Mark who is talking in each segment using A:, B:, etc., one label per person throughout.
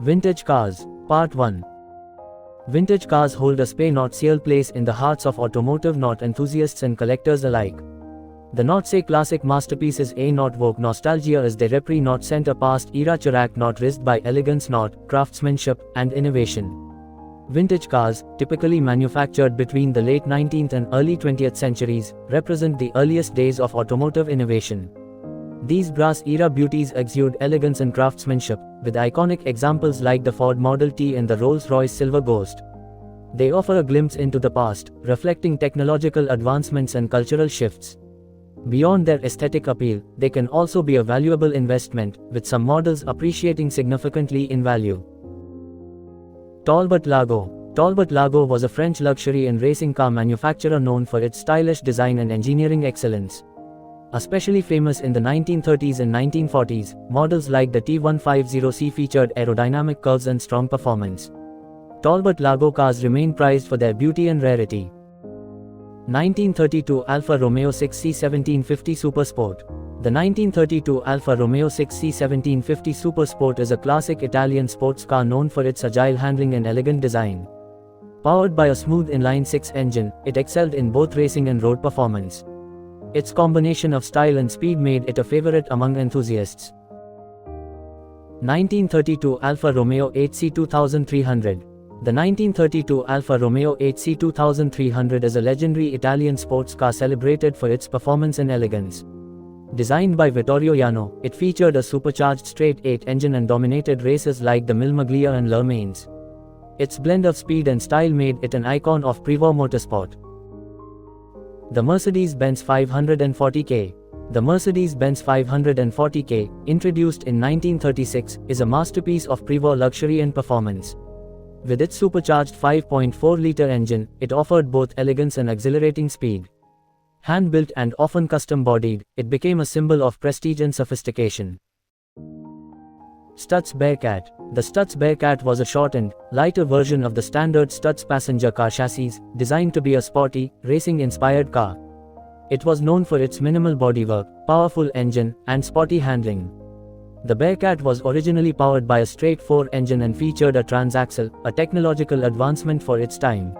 A: Vintage Cars, Part 1. Vintage cars hold a special place in the hearts of automotive enthusiasts and collectors alike. The say classic masterpieces evoke nostalgia as they represent a past-era charac raised by elegance, craftsmanship, and innovation. Vintage cars, typically manufactured between the late 19th and early 20th centuries, represent the earliest days of automotive innovation. These brass-era beauties exude elegance and craftsmanship, with iconic examples like the Ford Model T and the Rolls-Royce Silver Ghost. They offer a glimpse into the past, reflecting technological advancements and cultural shifts. Beyond their aesthetic appeal, they can also be a valuable investment, with some models appreciating significantly in value. Talbot Lago. Talbot Lago was a French luxury and racing car manufacturer known for its stylish design and engineering excellence. Especially famous in the 1930s and 1940s, models like the T150C featured aerodynamic curves and strong performance. Talbot Lago cars remain prized for their beauty and rarity. 1932 Alfa Romeo 6C 1750 Super Sport. The 1932 Alfa Romeo 6C 1750 Super Sport is a classic Italian sports car known for its agile handling and elegant design. Powered by a smooth inline-six engine, it excelled in both racing and road performance. Its combination of style and speed made it a favorite among enthusiasts. 1932 Alfa Romeo 8C 2300. The 1932 Alfa Romeo 8C 2300 is a legendary Italian sports car celebrated for its performance and elegance. Designed by Vittorio Jano, it featured a supercharged straight-eight engine and dominated races like the Mille Miglia and Le Mans. Its blend of speed and style made it an icon of pre-war motorsport. The Mercedes-Benz 540K. The Mercedes-Benz 540K, introduced in 1936, is a masterpiece of pre-war luxury and performance. With its supercharged 5.4-liter engine, it offered both elegance and exhilarating speed. Hand-built and often custom-bodied, it became a symbol of prestige and sophistication. Stutz Bearcat. The Stutz Bearcat was a shortened, lighter version of the standard Stutz passenger car chassis, designed to be a sporty, racing-inspired car. It was known for its minimal bodywork, powerful engine, and sporty handling. The Bearcat was originally powered by a straight-four engine and featured a transaxle, a technological advancement for its time.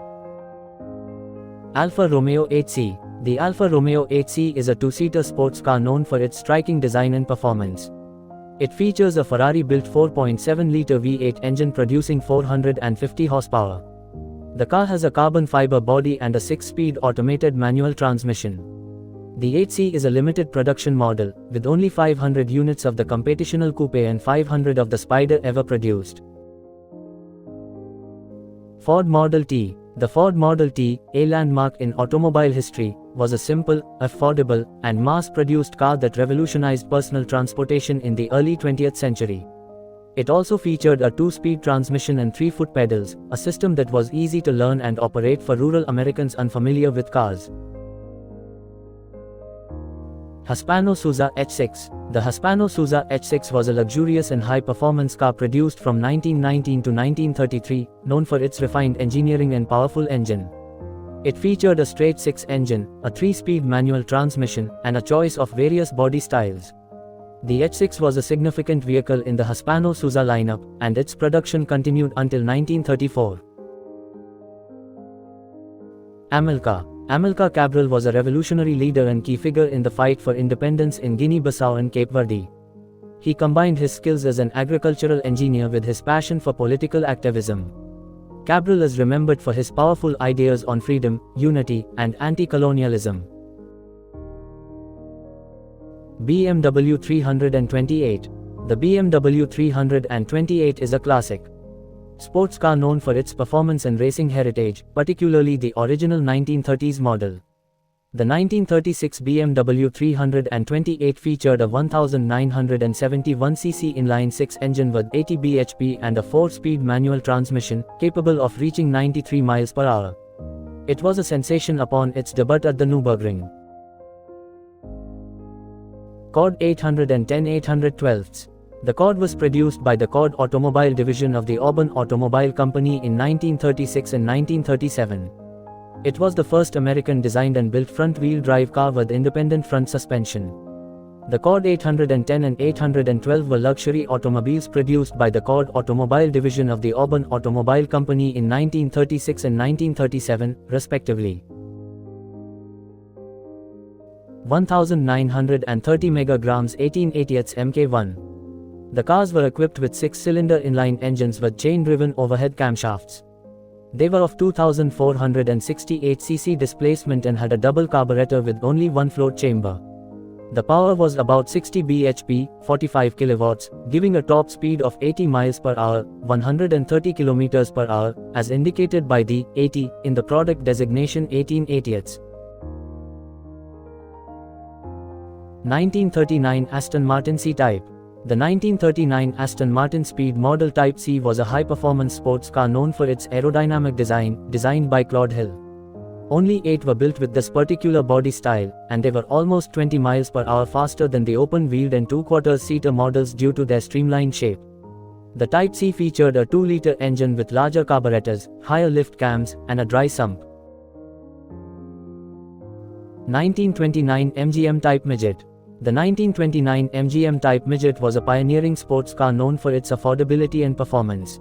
A: Alfa Romeo 8C. The Alfa Romeo 8C is a two-seater sports car known for its striking design and performance. It features a Ferrari-built 4.7-liter V8 engine producing 450 horsepower. The car has a carbon fiber body and a 6-speed automated manual transmission. The 8C is a limited production model, with only 500 units of the competitional coupe and 500 of the Spider ever produced. Ford Model T. The Ford Model T, a landmark in automobile history, was a simple, affordable, and mass-produced car that revolutionized personal transportation in the early 20th century. It also featured a 2-speed transmission and 3 foot pedals, a system that was easy to learn and operate for rural Americans unfamiliar with cars. Hispano-Suiza H6. The Hispano-Suiza H6 was a luxurious and high-performance car produced from 1919 to 1933, known for its refined engineering and powerful engine. It featured a straight-six engine, a 3-speed manual transmission, and a choice of various body styles. The H6 was a significant vehicle in the Hispano-Suiza lineup, and its production continued until 1934. Amilcar. Amilcar Cabral was a revolutionary leader and key figure in the fight for independence in Guinea-Bissau and Cape Verde. He combined his skills as an agricultural engineer with his passion for political activism. Cabral is remembered for his powerful ideas on freedom, unity, and anti-colonialism. BMW 328. The BMW 328 is a classic sports car known for its performance and racing heritage, particularly the original 1930s model. The 1936 BMW 328 featured a 1971cc inline-six engine with 80 bhp and a 4-speed manual transmission, capable of reaching 93 miles per hour. It was a sensation upon its debut at the Nürburgring. Cord 810 812. The Cord was produced by the Cord Automobile division of the Auburn Automobile Company in 1936 and 1937. It was the first American-designed and built front-wheel drive car with independent front suspension. The Cord 810 and 812 were luxury automobiles produced by the Cord Automobile division of the Auburn Automobile Company in 1936 and 1937, respectively. 1930 megagrams 1880ths Mk1. The cars were equipped with 6-cylinder inline engines with chain-driven overhead camshafts. They were of 2468 cc displacement and had a double carburetor with only one float chamber. The power was about 60 bhp, 45 kilowatts, giving a top speed of 80 miles per hour, 130 kilometers per hour, as indicated by the 80 in the product designation 1880ths. 1939 Aston Martin C-Type. The 1939 Aston Martin Speed Model Type C was a high-performance sports car known for its aerodynamic design, designed by Claude Hill. Only 8 were built with this particular body style, and they were almost 20 miles per hour faster than the open-wheeled and 2/4-seater models due to their streamlined shape. The Type C featured a 2-liter engine with larger carburetors, higher lift cams, and a dry sump. 1929 MGM Type Midget. The 1929 MGM Type Midget was a pioneering sports car known for its affordability and performance.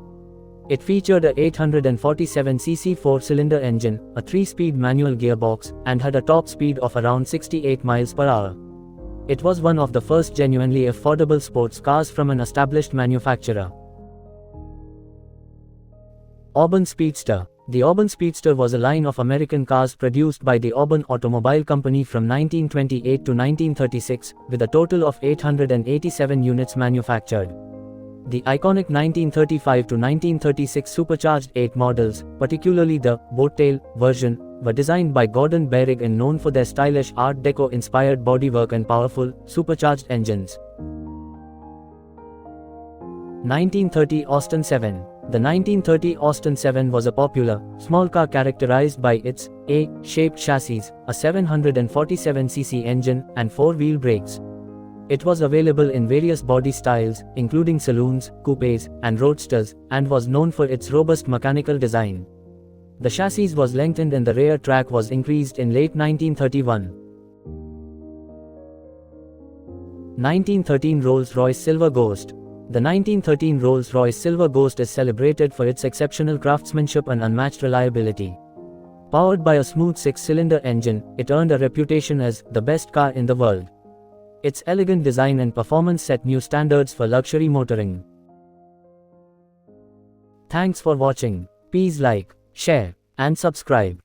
A: It featured a 847cc 4-cylinder engine, a 3-speed manual gearbox, and had a top speed of around 68 miles per hour. It was one of the first genuinely affordable sports cars from an established manufacturer. Auburn Speedster. The Auburn Speedster was a line of American cars produced by the Auburn Automobile Company from 1928 to 1936, with a total of 887 units manufactured. The iconic 1935 to 1936 supercharged 8 models, particularly the boat-tail version, were designed by Gordon Behrig and known for their stylish Art Deco-inspired bodywork and powerful, supercharged engines. 1930 Austin 7. The 1930 Austin 7 was a popular, small car characterized by its A-shaped chassis, a 747cc engine, and 4-wheel brakes. It was available in various body styles, including saloons, coupes, and roadsters, and was known for its robust mechanical design. The chassis was lengthened and the rear track was increased in late 1931. 1913 Rolls-Royce Silver Ghost. The 1913 Rolls-Royce Silver Ghost is celebrated for its exceptional craftsmanship and unmatched reliability. Powered by a smooth 6-cylinder engine, it earned a reputation as the best car in the world. Its elegant design and performance set new standards for luxury motoring. Thanks for watching. Please like, share, and subscribe.